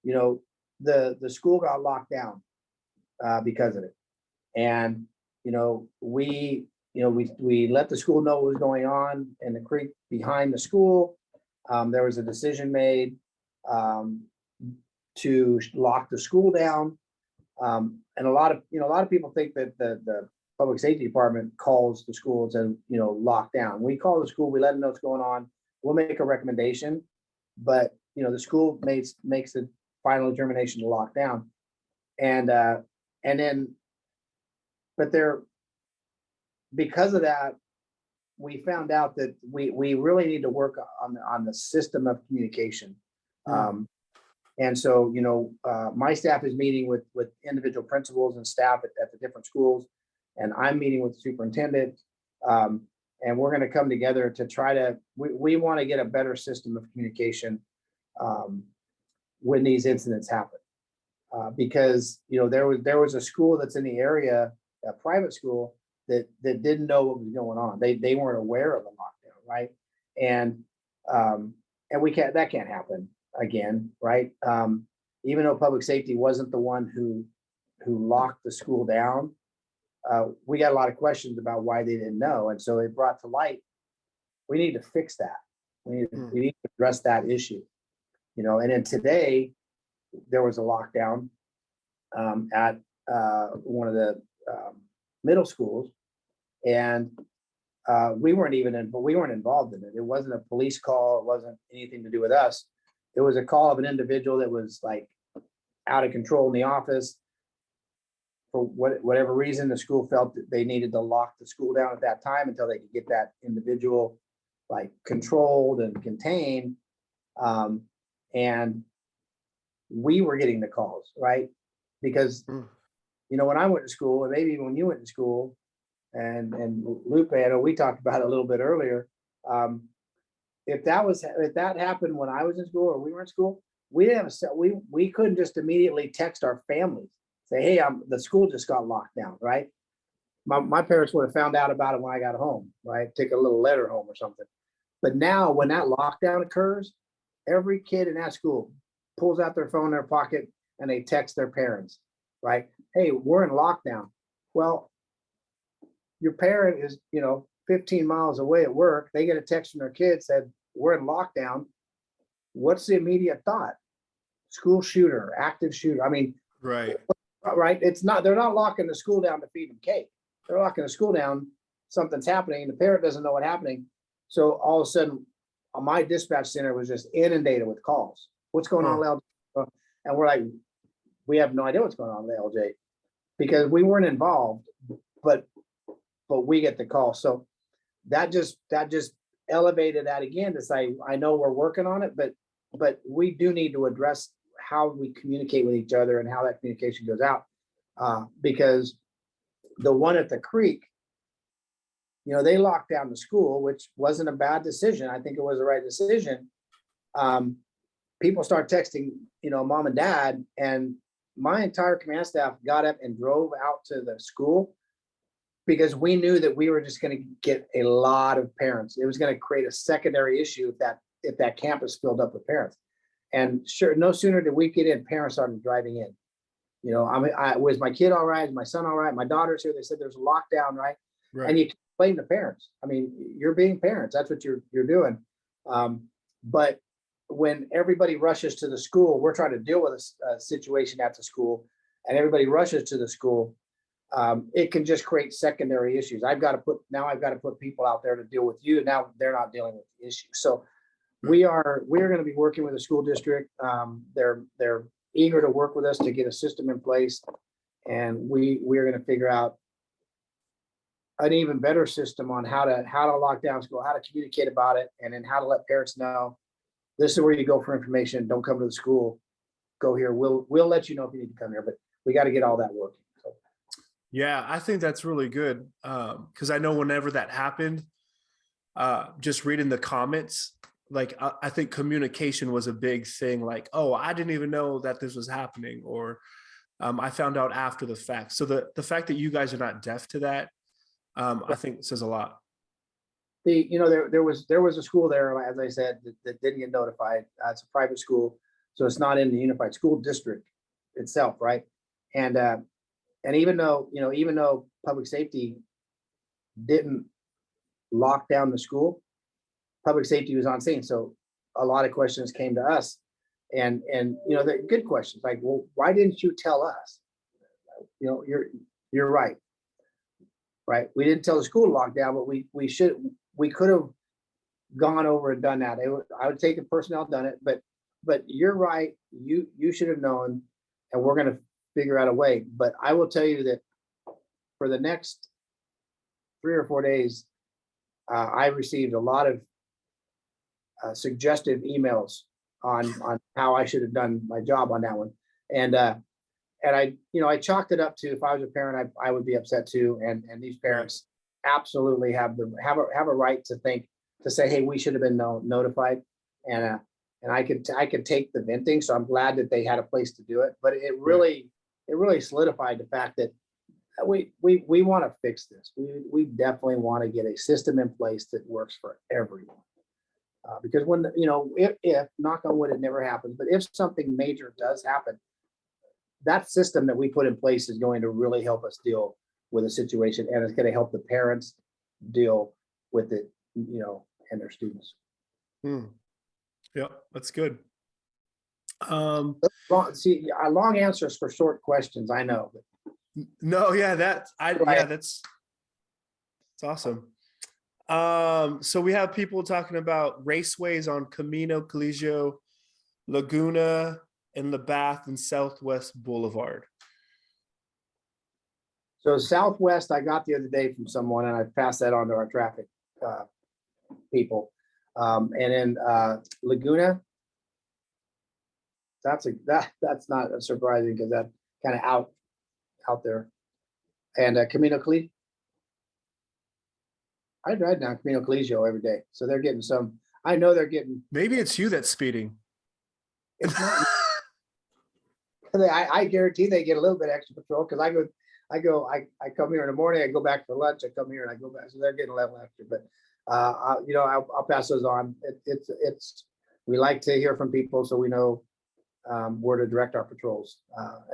the school got locked down because of it. And we let the school know what was going on in the creek behind the school. There was a decision made to lock the school down. And a lot of people think that the public safety department calls the schools and lock down. We call the school, we let them know what's going on. We'll make a recommendation, but the school makes the final determination to lock down. And then, but because of that, we found out that we really need to work on the system of communication. And so, my staff is meeting with individual principals and staff at the different schools, and I'm meeting with the superintendent. And we're going to come together to try to, we want to get a better system of communication when these incidents happen. Because, there was a school that's in the area, a private school, that didn't know what was going on. They weren't aware of the lockdown, right? And that can't happen again, right? Even though public safety wasn't the one who locked the school down, we got a lot of questions about why they didn't know. And so it brought to light, we need to fix that. We need to address that issue, and then today there was a lockdown at one of the middle schools, and we weren't involved in it. It wasn't a police call. It wasn't anything to do with us. It was a call of an individual that was like out of control in the office. For whatever reason, the school felt that they needed to lock the school down at that time until they could get that individual like controlled and contained. And we were getting the calls, right? Because when I went to school, and maybe even when you went to school, and Lupe, I know we talked about it a little bit earlier. If that happened when I was in school or we were in school, we didn't have we couldn't just immediately text our families, say, hey, the school just got locked down, right? My parents would have found out about it when I got home, right? Take a little letter home or something. But now when that lockdown occurs, every kid in that school pulls out their phone in their pocket and they text their parents, right? Hey, we're in lockdown. Well, your parent is, 15 miles away at work. They get a text from their kid said, we're in lockdown. What's the immediate thought? School shooter, active shooter. I mean, right. They're not locking the school down to feed them cake. They're locking the school down. Something's happening. And the parent doesn't know what's happening. So all of a sudden, my dispatch center was just inundated with calls. What's going on, LJ? And we're like, we have no idea what's going on with LJ because we weren't involved, but we get the call. So that just elevated that again to say, I know we're working on it, but we do need to address how we communicate with each other and how that communication goes out. Because the one at the creek, they locked down the school, which wasn't a bad decision. I think it was the right decision. People start texting, mom and dad, and my entire command staff got up and drove out to the school because we knew that we were just going to get a lot of parents. It was going to create a secondary issue if that campus filled up with parents. And sure, no sooner did we get in, parents started driving in. Was my kid all right? Is my son all right? My daughter's here. They said there's a lockdown, right? And you blame the parents. I mean, you're being parents. That's what you're doing. But when everybody rushes to the school, we're trying to deal with a situation at the school, and everybody rushes to the school. It can just create secondary issues. I've got to put people out there to deal with you. Now they're not dealing with the issue. So we're going to be working with the school district. They're eager to work with us to get a system in place, and we're going to figure out an even better system on how to lock down school, how to communicate about it, and then how to let parents know this is where you go for information. Don't come to the school. Go here. We'll let you know if you need to come here, but we got to get all that working. So. Yeah, I think that's really good. Because I know whenever that happened, just reading the comments, like I think communication was a big thing. Like, oh, I didn't even know that this was happening, or I found out after the fact. So the fact that you guys are not deaf to that, I think says a lot. There was a school there, as I said, that didn't get notified. It's a private school, so it's not in the unified school district itself, right? And even though public safety didn't lock down the school, public safety was on scene. So a lot of questions came to us, and they're good questions like, well, why didn't you tell us? You're right. Right. We didn't tell the school to lock down, but we could have gone over and done that. I would take the personnel done it, but you're right. You should have known, and we're going to figure out a way. But I will tell you that for the next 3 or 4 days, I received a lot of suggestive emails on how I should have done my job on that one. And I chalked it up to, if I was a parent, I would be upset too. And these parents absolutely have a right to say, hey, we should have been notified. And I could take the venting. So I'm glad that they had a place to do it. But it really solidified the fact that we want to fix this. We definitely want to get a system in place that works for everyone. Because when, if knock on wood, it never happens, but if something major does happen, that system that we put in place is going to really help us deal with a situation, and it's going to help the parents deal with it, and their students. Yeah, that's good. Long answers for short questions, I know. No, yeah, that's awesome. So we have people talking about raceways on Camino Colegio, Laguna, and Labatt and Southwest Boulevard. So Southwest, I got the other day from someone, and I passed that on to our traffic people. And then Laguna, that's not surprising because that's kind of out there. And Camino Colegio, I drive down Camino Colegio every day, so they're getting some. I know they're getting. Maybe it's you that's speeding. It's not. I guarantee they get a little bit extra patrol because I come here in the morning, I go back for lunch, I come here and I go back, so they're getting a level extra. But I'll pass those on. We like to hear from people so we know where to direct our patrols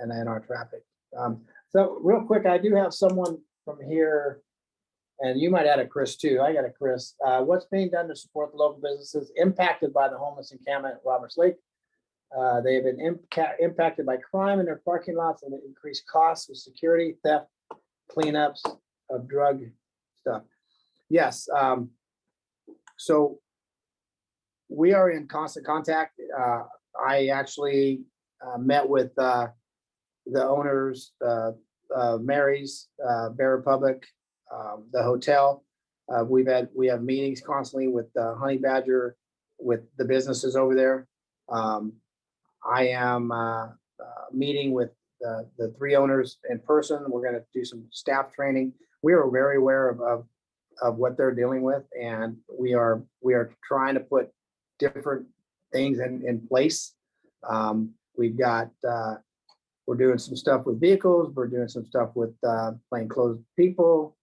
and our traffic. So real quick, I do have someone from here, and you might add a Chris too. I got a Chris. What's being done to support the local businesses impacted by the homeless encampment at Roberts Lake? They have been impacted by crime in their parking lots and increased costs with security, theft, cleanups of drug stuff. Yes. So we are in constant contact. I actually met with the owners, Mary's, Bear Republic, the hotel. We have meetings constantly with Honey Badger, with the businesses over there. I am meeting with the 3 owners in person. We're going to do some staff training. We are very aware of what they're dealing with, and we are trying to put different things in place. We're doing some stuff with vehicles. We're doing some stuff with plainclothes people.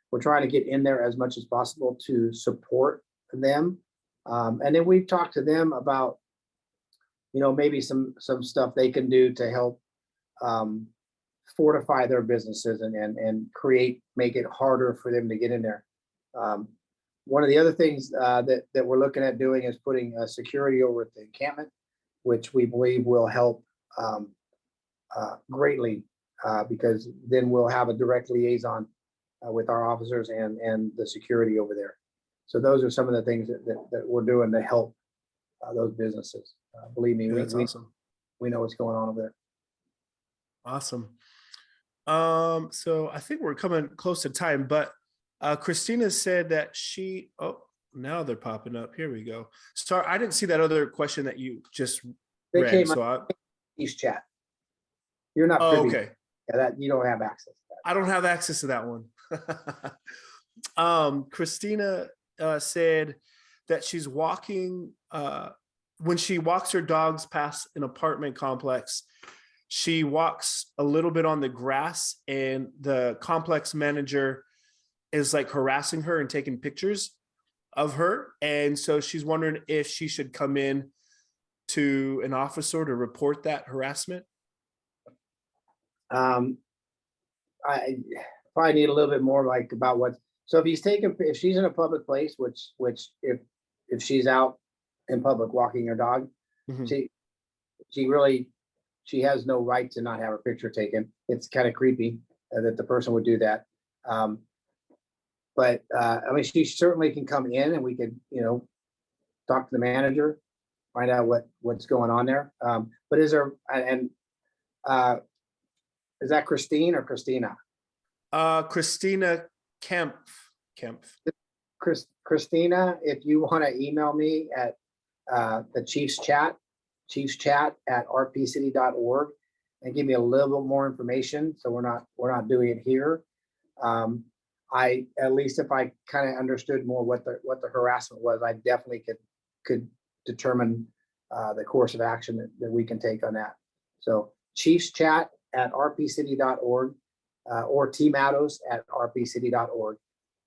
We're trying to get in there as much as possible to support them. And then we've talked to them about, maybe some stuff they can do to help fortify their businesses and make it harder for them to get in there. One of the other things that we're looking at doing is putting security over at the encampment, which we believe will help greatly because then we'll have a direct liaison with our officers and the security over there. So those are some of the things that we're doing to help those businesses. Believe me, That's awesome. We know what's going on over there. Awesome. So I think we're coming close to time, but Christina said that now they're popping up. Here we go. Sorry, I didn't see that other question that you just They read. came So Chief's chat. You're not oh, privy. okay. Yeah, that you don't have access to that. I don't have access to that one. Christina said that she's walking, when she walks her dogs past an apartment complex, she walks a little bit on the grass and the complex manager is like harassing her and taking pictures of her. And so she's wondering if she should come in to an officer to report that harassment. I probably need a little bit more like about what, so if she's in a public place, which if she's out in public walking her dog, Mhm. she has no right to not have her picture taken. It's kind of creepy that the person would do that. But I mean, she certainly can come in and we could, talk to the manager, find out what's going on there. But is there, and is that Christine or Christina? Christina Kempf. Christina, if you want to email me at the Chiefs chat at rpcity.org and give me a little bit more information, so we're not doing it here. I, at least if I kind of understood more what the harassment was, I definitely could determine the course of action that we can take on that. So Chiefs chat at rpcity.org or tmattos@rpcity.org.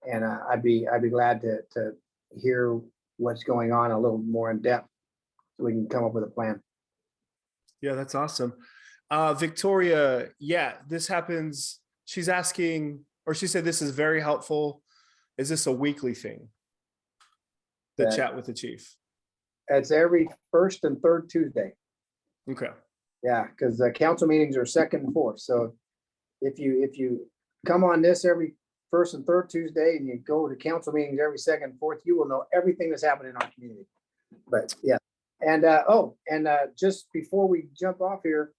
And I'd be glad to hear what's going on a little more in depth so we can come up with a plan. Yeah, that's awesome. Victoria, yeah, this happens. She's asking, or she said this is very helpful. Is this a weekly thing? The chat with the chief. It's every first and third Tuesday. Okay. Yeah, because the council meetings are second and fourth. So if you come on this every first and third Tuesday and you go to council meetings every second and fourth, you will know everything that's happening in our community. But yeah. And just before we jump off here,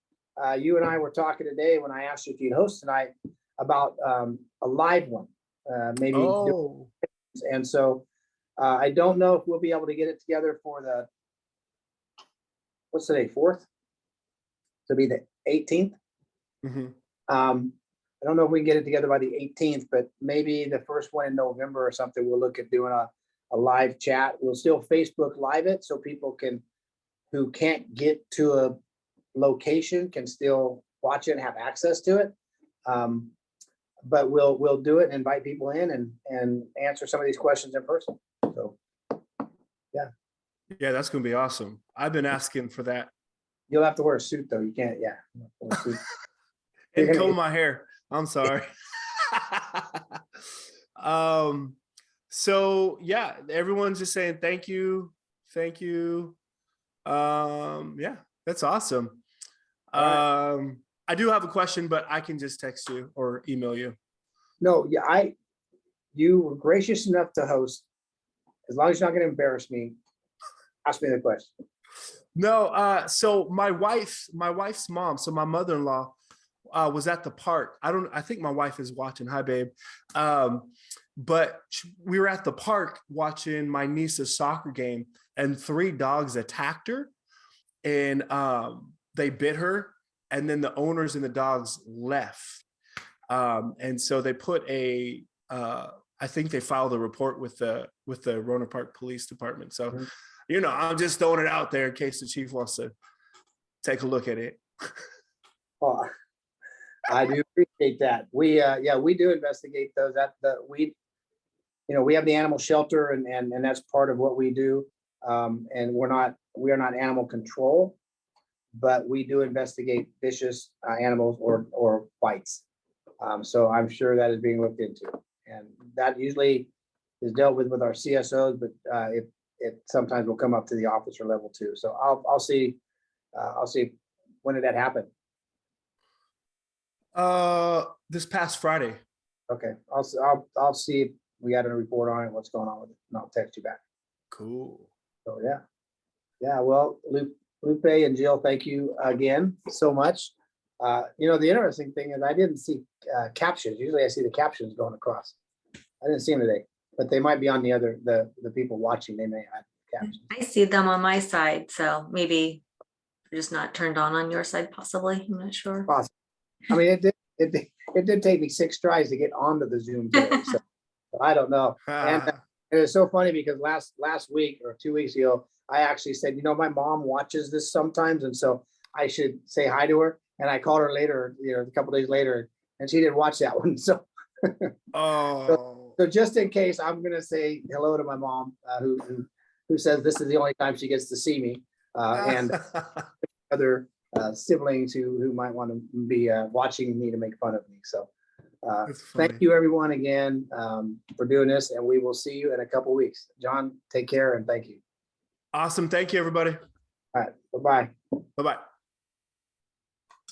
you and I were talking today when I asked you if you'd host tonight about a live one, maybe. Oh. And so I don't know if we'll be able to get it together for the, what's today, 4th? To be the 18th. Mm-hmm. I don't know if we can get it together by the 18th, but maybe the first one in November or something, we'll look at doing a live chat. We'll still Facebook Live it so people who can't get to a location can still watch it and have access to it. But we'll do it and invite people in and answer some of these questions in person. So yeah. Yeah, that's gonna be awesome. I've been asking for that. You'll have to wear a suit though. You can't, yeah. And comb my hair. I'm sorry. So yeah, everyone's just saying thank you. Thank you. Yeah, that's awesome. I do have a question, but I can just text you or email you. No, yeah, you were gracious enough to host. As long as you're not gonna embarrass me, ask me the question. No, so my wife's mom, so my mother-in-law, was at the park. I think my wife is watching. Hi, babe. But we were at the park watching my niece's soccer game, and 3 dogs attacked her, and they bit her, and then the owners and the dogs left. And so they put I think they filed a report with the Rohnert Park Police Department. So, I'm just throwing it out there in case the chief wants to take a look at it. Oh, I do appreciate that. We do investigate those. We have the animal shelter and that's part of what we do. And we are not animal control, but we do investigate vicious animals or bites. So I'm sure that is being looked into, and that usually is dealt with our CSOs, but it sometimes will come up to the officer level too. So I'll see when did that happen? This past Friday. Okay, I'll see if we got a report on it, what's going on with it, and I'll text you back. Cool. So yeah. Well, Lupe and Jill, thank you again so much. The interesting thing is I didn't see captions. Usually I see the captions going across. I didn't see them today, but they might be on the people watching. They may have captions. I see them on my side, so maybe they're just not turned on your side, possibly. I'm not sure. Possible. I mean, it did take me 6 tries to get onto the Zoom today, so I don't know. And it was so funny because last week or 2 weeks ago, I actually said, my mom watches this sometimes, and so I should say hi to her. And I called her later, a couple days later, and she didn't watch that one. So, so just in case, I'm gonna say hello to my mom, who says this is the only time she gets to see me, and other siblings who might want to be watching me to make fun of me. So thank you everyone again for doing this, and we will see you in a couple weeks. John, take care and thank you. Awesome. Thank you, everybody. All right. Bye-bye. Bye-bye.